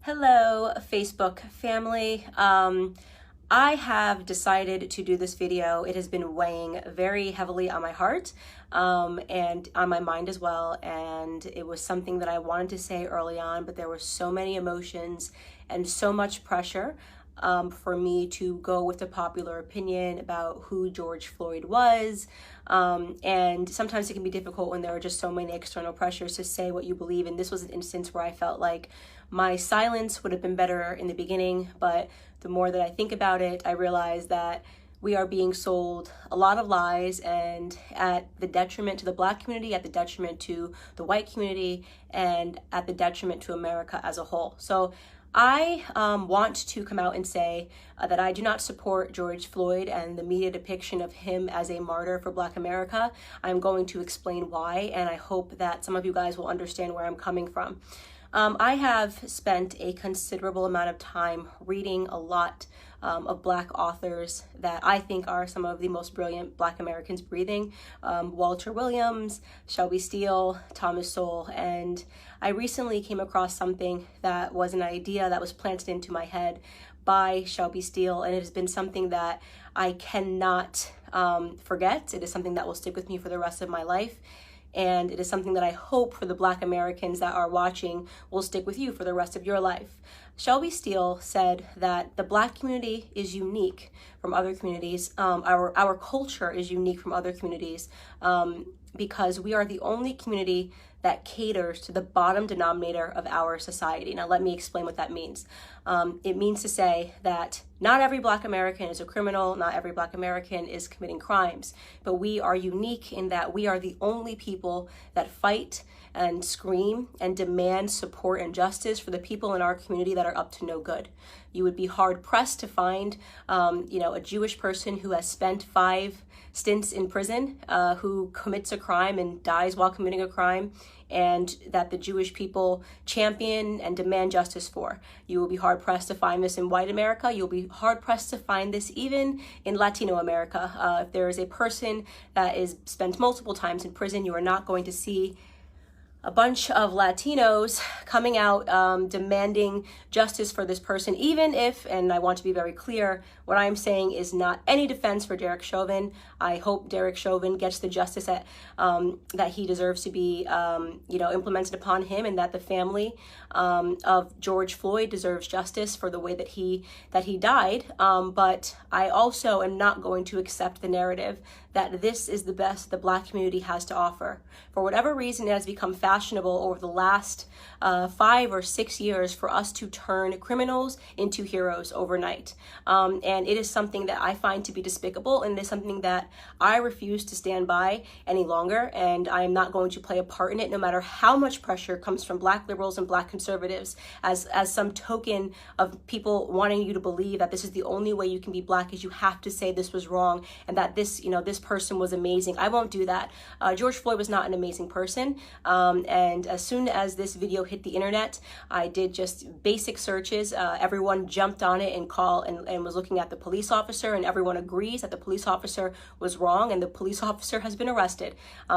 Hello, Facebook family. I have decided to do this video. It has been weighing very heavily on my heart and on my mind as well. And it was something that I wanted to say early on, but there were so many emotions and so much pressure for me to go with the popular opinion about who George Floyd was. And sometimes it can be difficult when there are just so many external pressures to say what you believe. And this was an instance where I felt like my silence would have been better in the beginning, but the more that I think about it, I realize that we are being sold a lot of lies, and at the detriment to the Black community, at the detriment to the white community, and at the detriment to America as a whole. So I want to come out and say that I do not support George Floyd and the media depiction of him as a martyr for Black America. I'm going to explain why, and I hope that some of you guys will understand where I'm coming from. I have spent a considerable amount of time reading a lot of Black authors that I think are some of the most brilliant Black Americans breathing. Walter Williams, Shelby Steele, Thomas Sowell, and I recently came across something that was an idea that was planted into my head by Shelby Steele, and it has been something that I cannot forget. It is something that will stick with me for the rest of my life. And it is something that I hope for the Black Americans that are watching will stick with you for the rest of your life. Shelby Steele said that the Black community is unique from other communities. Our culture is unique from other communities because we are the only community that caters to the bottom denominator of our society. Now, let me explain what that means. It means to say that not every Black American is a criminal, not every Black American is committing crimes, but we are unique in that we are the only people that fight and scream and demand support and justice for the people in our community that are up to no good. You would be hard pressed to find, a Jewish person who has spent 5 stints in prison, who commits a crime and dies while committing a crime, and that the Jewish people champion and demand justice for. You will be hard pressed to find this in white America. You'll be hard pressed to find this even in Latino America. If there is a person that is spent multiple times in prison, you are not going to see a bunch of Latinos coming out demanding justice for this person, even if, and I want to be very clear, what I'm saying is not any defense for Derek Chauvin. I hope Derek Chauvin gets the justice that he deserves to be, implemented upon him, and that the family of George Floyd deserves justice for the way that he died. But I also am not going to accept the narrative that this is the best the Black community has to offer. For whatever reason, it has become fashionable over the last 5 or 6 years for us to turn criminals into heroes overnight. And it is something that I find to be despicable, and it is something that I refuse to stand by any longer, and I am not going to play a part in it, no matter how much pressure comes from Black liberals and Black conservatives as some token of people wanting you to believe that this is the only way you can be Black, is you have to say this was wrong and that this person was amazing. I won't do that. George Floyd was not an amazing person, and as soon as this video hit the internet, I did just basic searches. Everyone jumped on it and was looking at the police officer, and everyone agrees that the police officer was wrong, and the police officer has been arrested.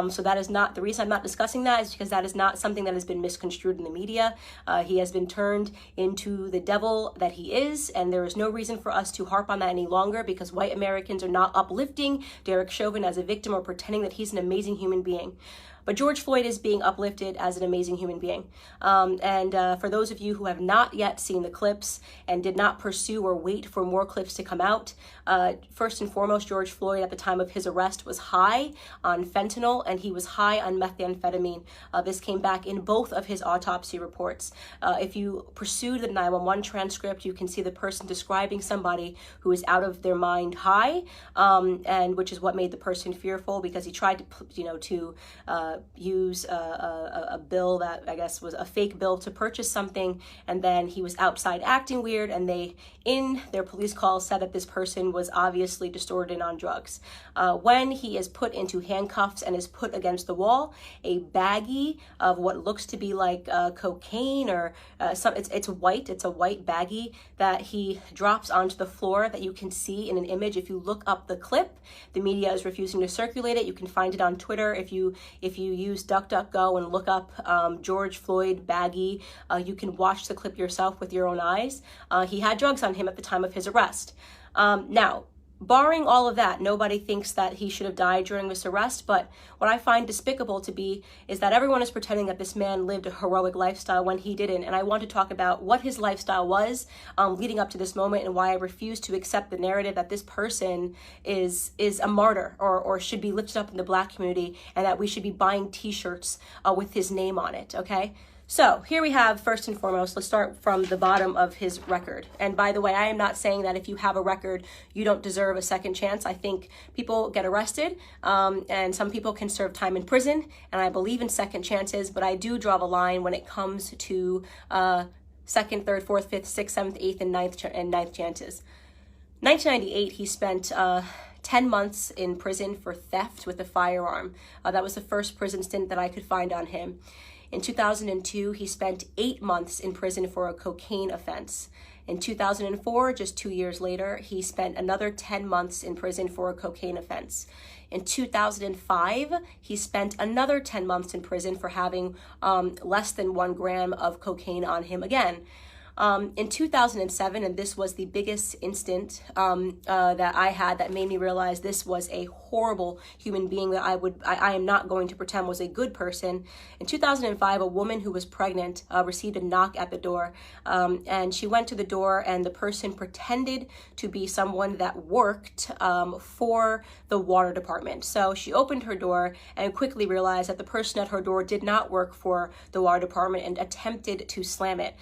So that is not the reason I'm not discussing that, is because that is not something that has been misconstrued in the media. He has been turned into the devil that he is, and there is no reason for us to harp on that any longer, because white Americans are not uplifting Derek Chauvin as a victim or pretending that he's an amazing human being. But George Floyd is being uplifted as an amazing human being. For those of you who have not yet seen the clips and did not pursue or wait for more clips to come out, first and foremost, George Floyd at the time of his arrest was high on fentanyl, and he was high on methamphetamine. This came back in both of his autopsy reports. If you pursue the 911 transcript, you can see the person describing somebody who is out of their mind high, and which is what made the person fearful, because he tried to use a bill that I guess was a fake bill to purchase something, and then he was outside acting weird, and they, in their police call, said that this person was obviously distorted and on drugs. When he is put into handcuffs and is put against the wall, a baggie of what looks to be like cocaine or it's a white baggie that he drops onto the floor that you can see in an image. If you look up the clip, the media is refusing to circulate it. You can find it on Twitter if you you use DuckDuckGo and look up George Floyd baggie, you can watch the clip yourself with your own eyes. He had drugs on him at the time of his arrest. Now, barring all of that, nobody thinks that he should have died during this arrest, but what I find despicable to be is that everyone is pretending that this man lived a heroic lifestyle when he didn't, and I want to talk about what his lifestyle was leading up to this moment and why I refuse to accept the narrative that this person is a martyr or should be lifted up in the Black community and that we should be buying t-shirts with his name on it, okay? So here we have, first and foremost, let's start from the bottom of his record. And by the way, I am not saying that if you have a record, you don't deserve a second chance. I think people get arrested and some people can serve time in prison. And I believe in second chances, but I do draw the line when it comes to second, third, fourth, fifth, sixth, seventh, eighth, and ninth chances. 1998, he spent 10 months in prison for theft with a firearm. That was the first prison stint that I could find on him. In 2002, he spent 8 months in prison for a cocaine offense. In 2004, just 2 years later, he spent another 10 months in prison for a cocaine offense. In 2005, he spent another 10 months in prison for having less than 1 gram of cocaine on him again. In 2007, and this was the biggest instant that I had that made me realize this was a horrible human being that I am not going to pretend was a good person. In 2005, a woman who was pregnant received a knock at the door, and she went to the door, and the person pretended to be someone that worked for the water department. So she opened her door and quickly realized that the person at her door did not work for the water department and attempted to slam it.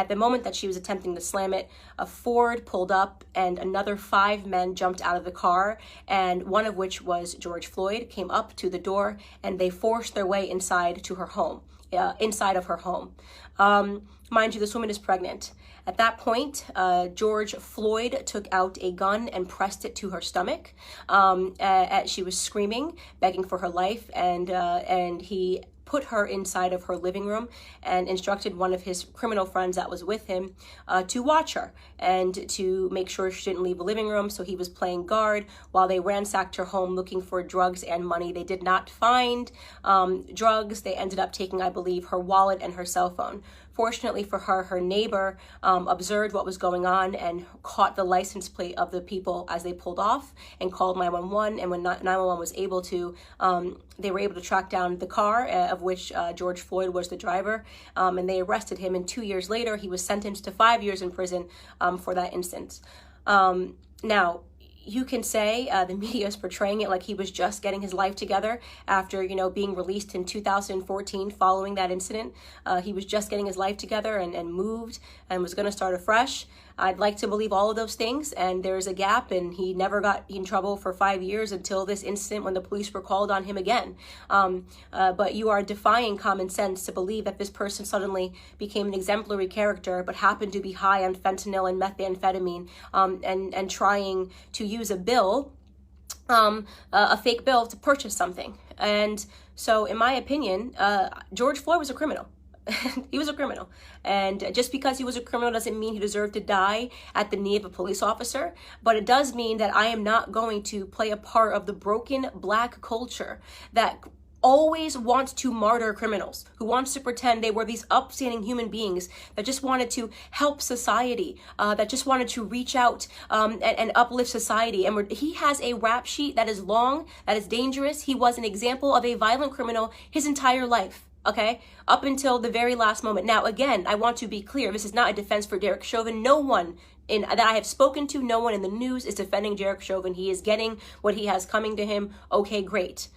At the moment that she was attempting to slam it, a Ford pulled up and another 5 men jumped out of the car, and one of which was George Floyd, came up to the door and they forced their way inside to her home, inside of her home. Mind you, this woman is pregnant. At that point, George Floyd took out a gun and pressed it to her stomach. She was screaming, begging for her life, and he put her inside of her living room and instructed one of his criminal friends that was with him to watch her and to make sure she didn't leave the living room. So he was playing guard while they ransacked her home looking for drugs and money. They did not find drugs. They ended up taking, I believe, her wallet and her cell phone. Fortunately for her, her neighbor observed what was going on and caught the license plate of the people as they pulled off and called 911. And when 911 was able to, they were able to track down the car of which George Floyd was the driver, and they arrested him. And 2 years later, he was sentenced to 5 years in prison for that instance. Now, you can say the media is portraying it like he was just getting his life together after, being released in 2014 following that incident. He was just getting his life together and moved and was going to start afresh. I'd like to believe all of those things, and there's a gap, and he never got in trouble for 5 years until this incident when the police were called on him again. But you are defying common sense to believe that this person suddenly became an exemplary character but happened to be high on fentanyl and methamphetamine and trying to use a bill, a fake bill, to purchase something. And so, in my opinion, George Floyd was a criminal. He was a criminal, and just because he was a criminal doesn't mean he deserved to die at the knee of a police officer, but it does mean that I am not going to play a part of the broken Black culture that always wants to martyr criminals, who wants to pretend they were these upstanding human beings that just wanted to help society, that just wanted to reach out and uplift society. And he has a rap sheet that is long, that is dangerous. He was an example of a violent criminal his entire life. Okay, up until the very last moment. Now, again, I want to be clear. This is not a defense for Derek Chauvin. No one that I have spoken to, no one in the news is defending Derek Chauvin. He is getting what he has coming to him. Okay, great.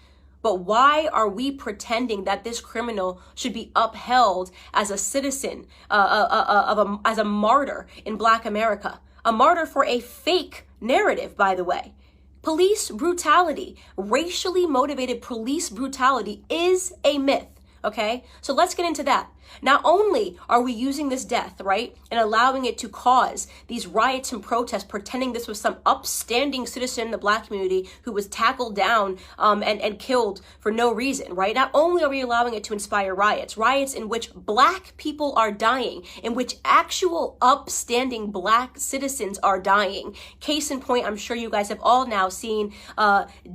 But why are we pretending that this criminal should be upheld as a citizen, as a martyr in Black America? A martyr for a fake narrative, by the way. Police brutality, racially motivated police brutality is a myth. Okay, so let's get into that. Not only are we using this death, right, and allowing it to cause these riots and protests, pretending this was some upstanding citizen in the Black community who was tackled down and killed for no reason, right? Not only are we allowing it to inspire riots in which Black people are dying, in which actual upstanding Black citizens are dying. Case in point, I'm sure you guys have all now seen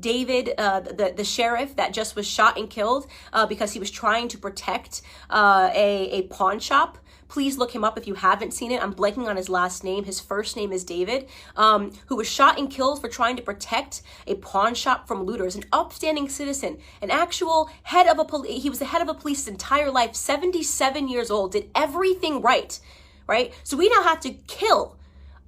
David, the sheriff that just was shot and killed because he was trying to protect a pawn shop. Please look him up if you haven't seen it. I'm blanking on his last name. His first name is David, who was shot and killed for trying to protect a pawn shop from looters, an upstanding citizen, an actual head of a police. He was the head of a police his entire life, 77 years old, did everything right? So we now have to kill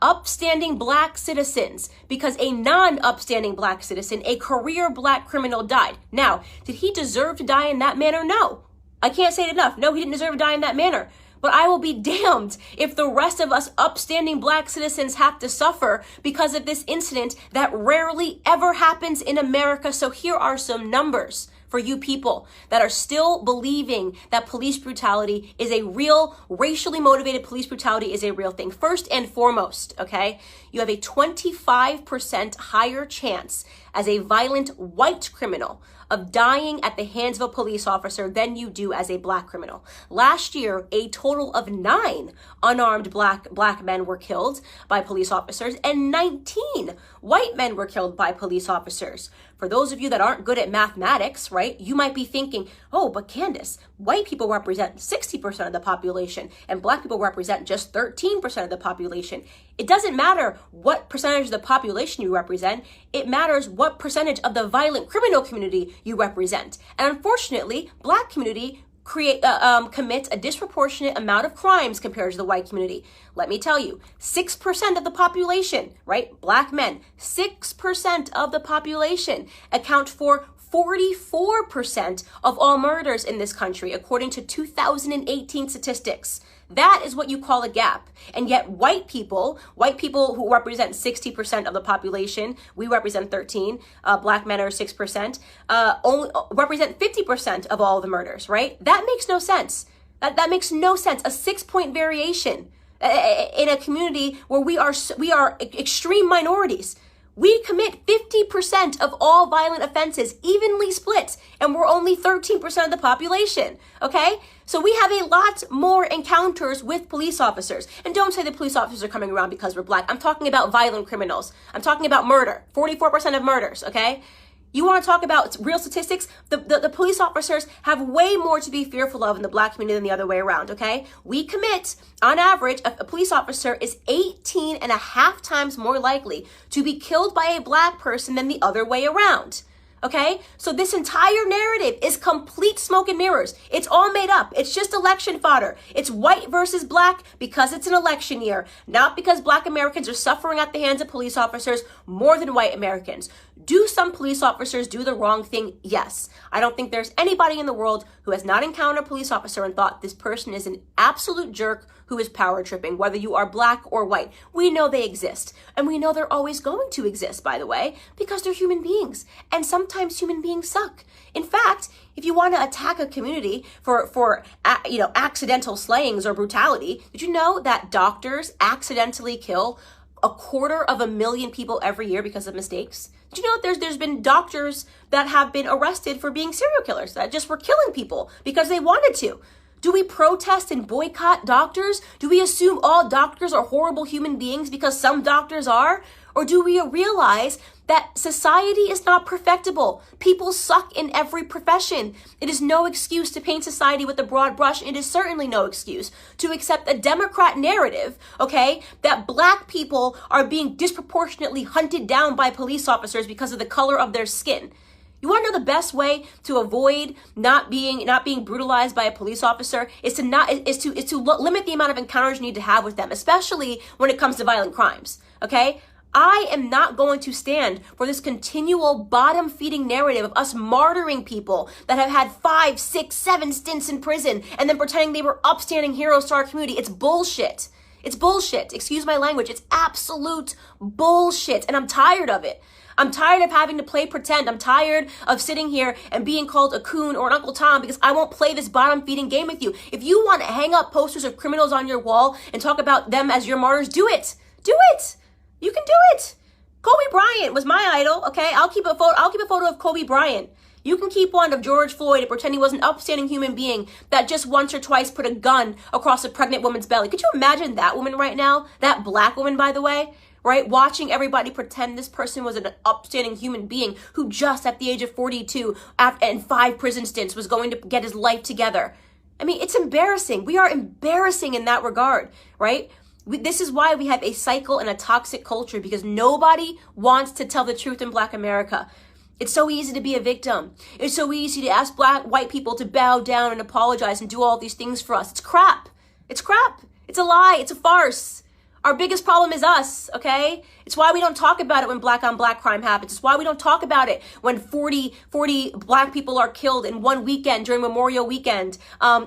upstanding Black citizens because a non-upstanding Black citizen, a career Black criminal, died. Now, did he deserve to die in that manner? No. I can't say it enough. No, he didn't deserve to die in that manner. But I will be damned if the rest of us upstanding Black citizens have to suffer because of this incident that rarely ever happens in America. So here are some numbers for you people that are still believing that police brutality is a real, racially motivated police brutality is a real thing. First and foremost, okay, you have a 25% higher chance as a violent white criminal of dying at the hands of a police officer than you do as a Black criminal. Last year, a total of 9 unarmed black men were killed by police officers and 19 white men were killed by police officers. For those of you that aren't good at mathematics, right, you might be thinking, oh, but Candace, white people represent 60% of the population and Black people represent just 13% of the population. It doesn't matter what percentage of the population you represent. It matters what percentage of the violent criminal community you represent. And unfortunately, Black community commits a disproportionate amount of crimes compared to the white community. Let me tell you, 6% of the population, right? Black men, 6% of the population account for 44% of all murders in this country, according to 2018 statistics. That is what you call a gap. And yet white people who represent 60% of the population, we represent 13, Black men are 6%, only represent 50% of all the murders, right? That makes no sense. That makes no sense. A 6-point variation in a community where we are extreme minorities. We commit 50% of all violent offenses, evenly split, and we're only 13% of the population, okay? So we have a lot more encounters with police officers. And don't say the police officers are coming around because we're Black. I'm talking about violent criminals. I'm talking about murder, 44% of murders, okay? You want to talk about real statistics? The police officers have way more to be fearful of in the Black community than the other way around, okay? We commit, on average, a police officer is 18.5 times more likely to be killed by a Black person than the other way around. Okay, so this entire narrative is complete smoke and mirrors. It's all made up. It's just election fodder. It's white versus Black because it's an election year, not because Black Americans are suffering at the hands of police officers more than white Americans. Do some police officers do the wrong thing? Yes. I don't think there's anybody in the world who has not encountered a police officer and thought this person is an absolute jerk who is power tripping, whether you are Black or white. We know they exist. And we know they're always going to exist, by the way, because they're human beings. And sometimes human beings suck. In fact, if you want to attack a community for accidental slayings or brutality, did you know that doctors accidentally kill 250,000 people every year because of mistakes? Did you know there's been doctors that have been arrested for being serial killers that just were killing people because they wanted to? Do we protest and boycott doctors? Do we assume all doctors are horrible human beings because some doctors are? Or do we realize that society is not perfectible? People suck in every profession. It is no excuse to paint society with a broad brush. It is certainly no excuse to accept a Democrat narrative, okay, that Black people are being disproportionately hunted down by police officers because of the color of their skin. You want to know the best way to avoid not being brutalized by a police officer is to limit the amount of encounters you need to have with them, especially when it comes to violent crimes. Okay? I am not going to stand for this continual bottom-feeding narrative of us martyring people that have had 5, 6, 7 stints in prison and then pretending they were upstanding heroes to our community. It's bullshit. It's bullshit. Excuse my language. It's absolute bullshit. And I'm tired of it. I'm tired of having to play pretend. I'm tired of sitting here and being called a coon or an Uncle Tom because I won't play this bottom-feeding game with you. If you want to hang up posters of criminals on your wall and talk about them as your martyrs, do it. Do it. You can do it. Kobe Bryant was my idol, okay? I'll keep a photo of Kobe Bryant. You can keep one of George Floyd and pretend he was an upstanding human being that just once or twice put a gun across a pregnant woman's belly. Could you imagine that woman right now? That black woman, by the way, right? Watching everybody pretend this person was an upstanding human being who just at the age of 42 and 5 prison stints was going to get his life together. I mean, it's embarrassing. We are embarrassing in that regard, right? This is why we have a cycle and a toxic culture, because nobody wants to tell the truth in Black America. It's so easy to be a victim. It's so easy to ask white people to bow down and apologize and do all these things for us. It's crap. It's crap. It's a lie. It's a farce. Our biggest problem is us, okay? It's why we don't talk about it when black on black crime happens. It's why we don't talk about it when 40 black people are killed in one weekend during Memorial Weekend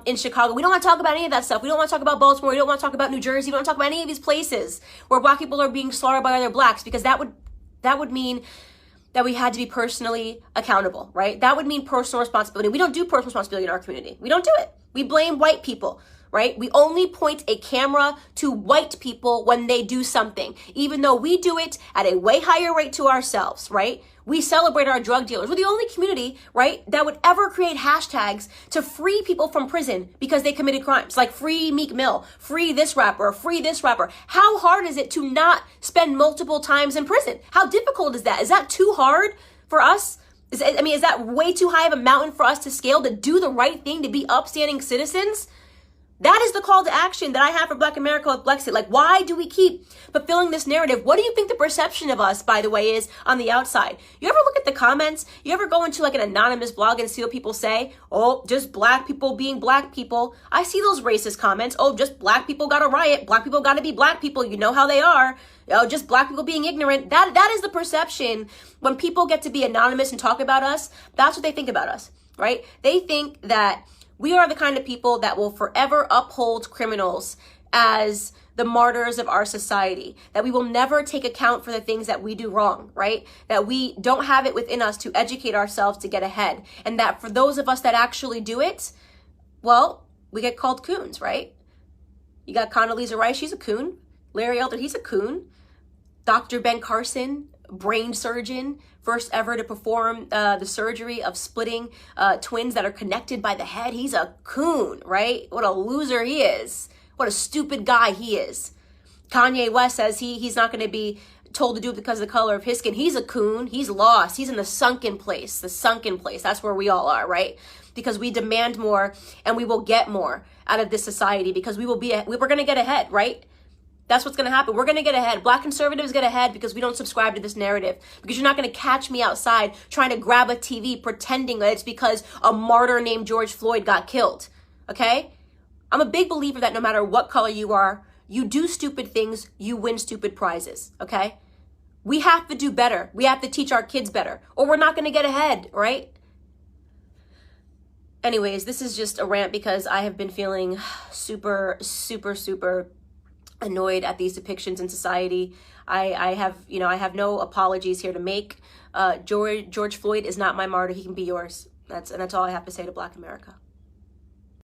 in Chicago. We don't want to talk about any of that stuff. We don't want to talk about Baltimore. We don't want to talk about New Jersey. We don't want to talk about any of these places where black people are being slaughtered by other blacks, because that would mean that we had to be personally accountable, right? That would mean personal responsibility. We don't do personal responsibility in our community. We don't do it. We blame white people, right? We only point a camera to white people when they do something, even though we do it at a way higher rate to ourselves, right? We celebrate our drug dealers. We're the only community, right, that would ever create hashtags to free people from prison because they committed crimes, like free Meek Mill, free this rapper, free this rapper. How hard is it to not spend multiple times in prison? How difficult is that? Is that too hard for us? Is that way too high of a mountain for us to scale, to do the right thing, to be upstanding citizens? That is the call to action that I have for Black America with Blexit. Like, why do we keep fulfilling this narrative? What do you think the perception of us, by the way, is on the outside? You ever look at the comments? You ever go into like an anonymous blog and see what people say? Oh, just black people being black people. I see those racist comments. Oh, just black people got to riot. Black people got to be black people. You know how they are. Oh, just black people being ignorant. That is the perception. When people get to be anonymous and talk about us, that's what they think about us, right? They think that we are the kind of people that will forever uphold criminals as the martyrs of our society, that we will never take account for the things that we do wrong, right? That we don't have it within us to educate ourselves to get ahead. And that for those of us that actually do it, well, we get called coons, right? You got Condoleezza Rice, she's a coon. Larry Elder, he's a coon. Dr. Ben Carson, brain surgeon, first ever to perform the surgery of splitting twins that are connected by the head. He's a coon, right? What a loser he is. What a stupid guy he is. Kanye West says he's not going to be told to do it because of the color of his skin. He's a coon. He's lost. He's in the sunken place. The sunken place. That's where we all are, right? Because we demand more and we will get more out of this society, because we're going to get ahead, right? That's what's going to happen. We're going to get ahead. Black conservatives get ahead because we don't subscribe to this narrative. Because you're not going to catch me outside trying to grab a TV pretending that it's because a martyr named George Floyd got killed. Okay? I'm a big believer that no matter what color you are, you do stupid things, you win stupid prizes. Okay? We have to do better. We have to teach our kids better, or we're not going to get ahead, right? Anyways, this is just a rant because I have been feeling super annoyed at these depictions in society. I have no apologies here to make. George Floyd is not my martyr. He can be yours. That's all I have to say to Black America.